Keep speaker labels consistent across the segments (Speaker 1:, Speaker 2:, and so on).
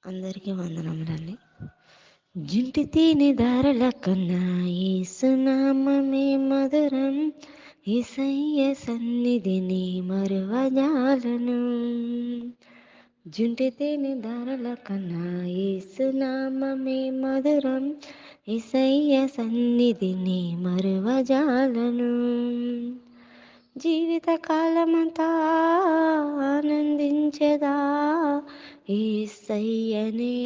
Speaker 1: అందరికీ వందనములండి. జుంటి తేనె ధారల కన్నా యేసునామమే మధురం. యేసయ్య సన్నిధిని మరువజాలను. జుంటి తేనె ధారల కన్నా యేసునామమే మధురం. యేసయ్య సన్నిధిని మరువజాలను. జీవిత కాలమంతా ఆనందించెదా, యేసయ్యనే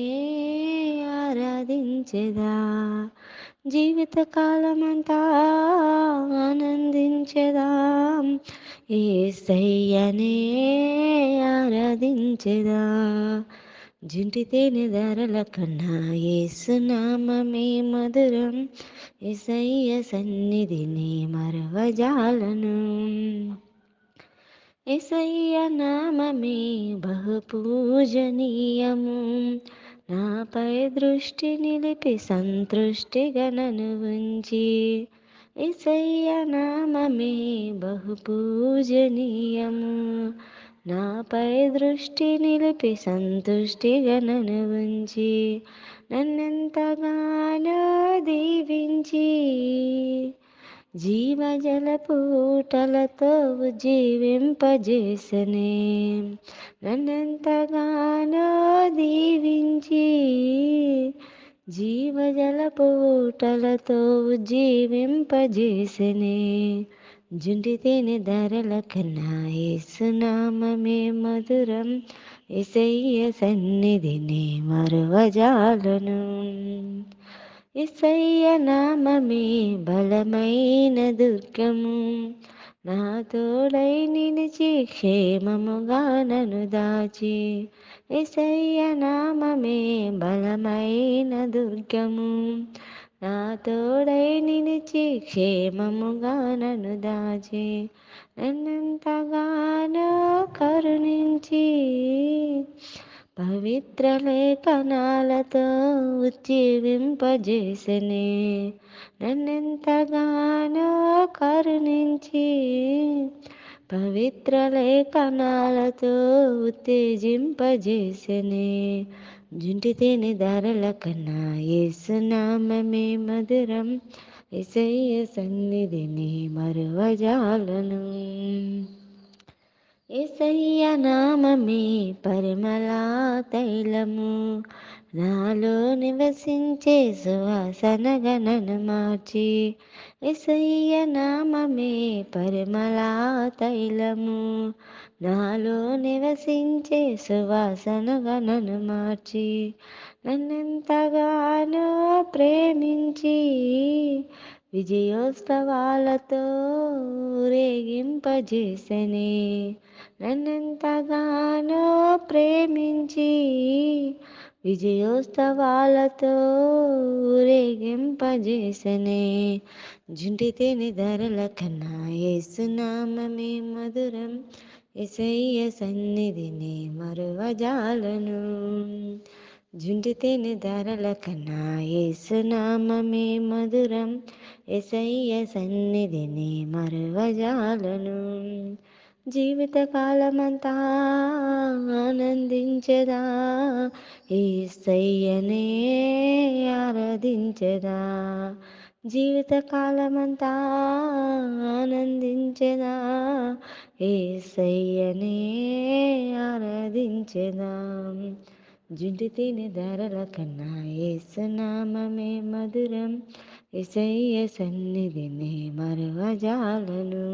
Speaker 1: ఆరాధించెదా. జీవిత కాలమంతా ఆనందించెదా, యేసయ్యనే ఆరాధించెదా. జుంటి తేనె ధారల కన్నా యేసునామమే మధురం. యేసయ్య సన్నిధిని మరువజాలను. యేసయ్య నామమే బహు పూజనీయము. నాపై దృష్టి నిలిపి సంతృష్టిగా నన్ను ఉంచి. యేసయ్య నామమే బహు పూజనీయము. నాపై దృష్టి నిలిపి సంతుష్టిగా నన్ను ఉంచి. నన్నెంతగానో దీవించి జీవజలపు ఊటలతో ఉజ్జీవింపజేసెనే. నన్నెంతగానో దీవించి జీవజలపు ఊటలతో ఉజ్జీవింపజేసెనే. జుంటి తేనె ధారల కన్నా యేసునామమే మధురం. యేసయ్య సన్నిధిని మరువజాలను. యేసయ్య నామమే బలమైన దుర్గము. నా తోడై నిలిచి క్షేమముగా నన్ను దాచి. యేసయ్య నామమే బలమైన దుర్గము. నా తోడై నిలిచి క్షేమముగా నన్ను దాచి. నన్నెంతగానో కరుణించి పవిత్ర లేఖనాలతో ఉజ్జీవింపజేసెనే. నన్నెంతగానో కరుణించి పవిత్ర లేఖనాలతో ఉత్తేజింపజేసెనే. జుంటి తేనె ధారల కన్నా యేసునామమే మధురం. యేసయ్య సన్నిధిని మరువజాలను. యేసయ్య నామమే పరిమళ తైలము. నాలో నివసించే సువాసనగా నన్ను మార్చి. యేసయ్య నామమే పరిమళ తైలము. నాలో నివసించే సువాసనగా నన్ను మార్చి. నన్నెంతగానో ప్రేమించి విజయోత్సవాలతో ఊరేగింపజేసెనే. నన్నెంతగానో ప్రేమించి విజయోత్సవాలతో ఊరేగింపజేసెనే. జుంటి తేనె ధారల కన్నా యేసునామమే మధురం. యేసయ్య సన్నిధిని మరువజాలను. జుంటి తేనె ధారల కన్నా యేసునామమే మధురం. యేసయ్య సన్నిధిని మరువజాలను. జీవిత కాలమంతా ఆనందించెదా, యేసయ్యనే ఆరాధించెదా. జీవిత కాలమంతా ఆనందించెదా, యేసయ్యనే ఆరాధించెదా. జుంటి తేనె ధారల కన్నా యేసునామమే మధురం. యేసయ్య సన్నిధిని మరువజాలను.